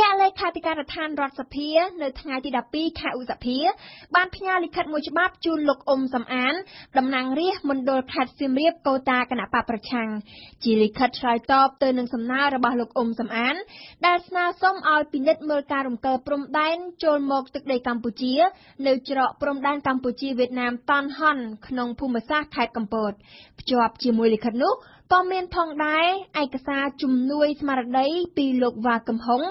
កែលេខាធិការដ្ឋានរដ្ឋសភានៅថ្ងៃទី12ខែឧសភាបានផ្ញើលិខិតមួយច្បាប់ជូនលោកអ៊ុំសំអានតំណាងរាស្ត្រមណ្ឌលខេត្តសៀមរាបកូតាគណៈបកប្រឆាំងជាលិខិតឆ្លើយតបទៅនឹងសំណើរបស់លោកអ៊ុំសំអានដែលស្នើសុំឲ្យពិនិត្យមើលការរំកិលព្រំដែនចូលមកទឹកដីកម្ពុជានៅច្រកព្រំដែនកម្ពុជាវៀតណាមតនហន់ក្នុងភូមិសាស្ត្រខេត្តកំពតភ្ជាប់ជាមួយលិខិតនោះក៏មានផងដែរឯកសារជំនួយស្មារតីពីលោកវ៉ាកឹមហុង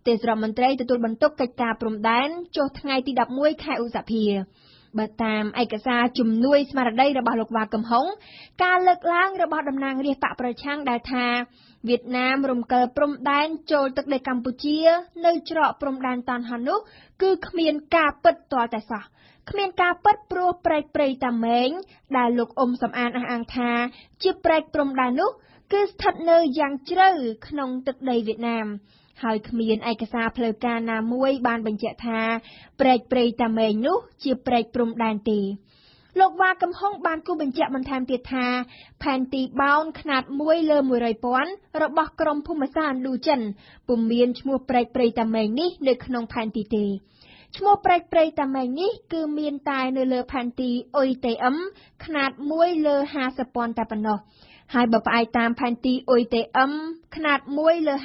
ទេសរដ្ឋមន្ត្រីទទួលបន្ទុកកិច្ចការព្រំដែនចុះថ្ងៃទី11ខែឧសភាបើតាមឯកសារជំនួយស្មារតីរបស់លោកវ៉ាកឹមហុងការលើកឡើងរបស់តំណាងរាស្ត្របកប្រឆាំងដែលថាវៀតណាមរំកិលព្រំដែនចូលទឹកដីកម្ពុជានៅច្រកព្រំដែនតនហន់នោះគឺគ្មានការពិតទាល់តែសោះគ្មានការពិតព្រោះព្រែកព្រៃតាម៉េងដែលលោកអ៊ុំសំអានអះអាងថាជាព្រែកព្រំដែននោះគឺស្ថិតនៅយ៉ាងជ្រៅក្នុងទឹកដីវៀតណាមហើយគ្មានឯកសារផ្លូវការណាមួយបានបញ្ជាក់ថាព្រែកព្រៃតាម៉េងនោះជាព្រែកព្រំដែនទេលោកវ៉ាកឹមហុងបានគូបញ្ជាក់បន្ថែមទៀតថាផែនទីបោនຂະຫນາດ1 លើ 100,000 របស់ក្រមភូមិសាស្ត្រឥណ្ឌូចិនពុំមានឈ្មោះព្រែកព្រៃតាម៉េងនេះនៅក្នុងផែនទីទេឈ្មោះព្រែកព្រៃតាម៉េងនេះគឺមានតែនៅលើផែនទីអ៊ុយតេអឹមຂະຫນາດ1 លើ 50,000 តែប៉ុណ្ណោះហើយបើផ្អែកតាមផែនទីអ៊ុយតេអឹមຂະຫນາດ1 លើ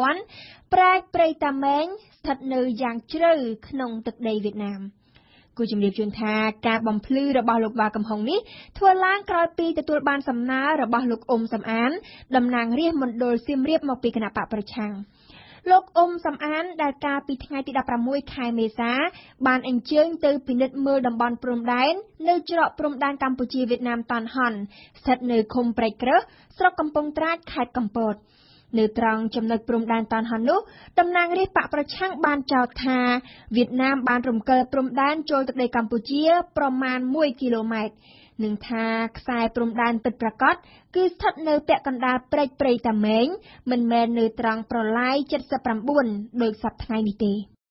50,000 ព្រែកព្រៃតាម៉េងស្ថិតនៅយ៉ាងជ្រៅក្នុងទឹកដីវៀតណាមគូជំរាបជូនថាការបំភ្លឺរបស់លោកវ៉ាកឹមហុងនេះធ្វើឡើងក្រោយពីទទួលបានសំណើរបស់លោកអ៊ុំសំអានតំណាងរាស្ត្រមណ្ឌលសៀមរាបមកពីគណៈបកប្រឆាំងលោកអ៊ុំសំអានដែលកាលពីថ្ងៃទី16ខែមេសាបានអញ្ជើញទៅពិនិត្យមើលតំបន់ព្រំដែននៅច្រកព្រំដែនកម្ពុជាវៀតណាមតនហន់ស្ថិតនៅឃុំព្រែកក្រឹសស្រុកកំពង់ត្រាចខេត្តកំពតនៅត្រង់ចំណុចព្រំដែនតនហន់នោះតំណាងរាស្ត្របកប្រឆាំងបានចោទថាវៀតណាមបានរំកិលព្រំដែនចូលទឹកដីកម្ពុជាប្រមាណ1គីឡូម៉ែត្រនឹងថាខ្សែព្រំដែនពិតប្រាកដគឺស្ថិតនៅពាក់កណ្ដាលព្រែកព្រៃតាម៉េងមិនមែននៅត្រង់ប្រឡាយ79ដូចសប្តាហ៍ថ្ងៃនេះទេ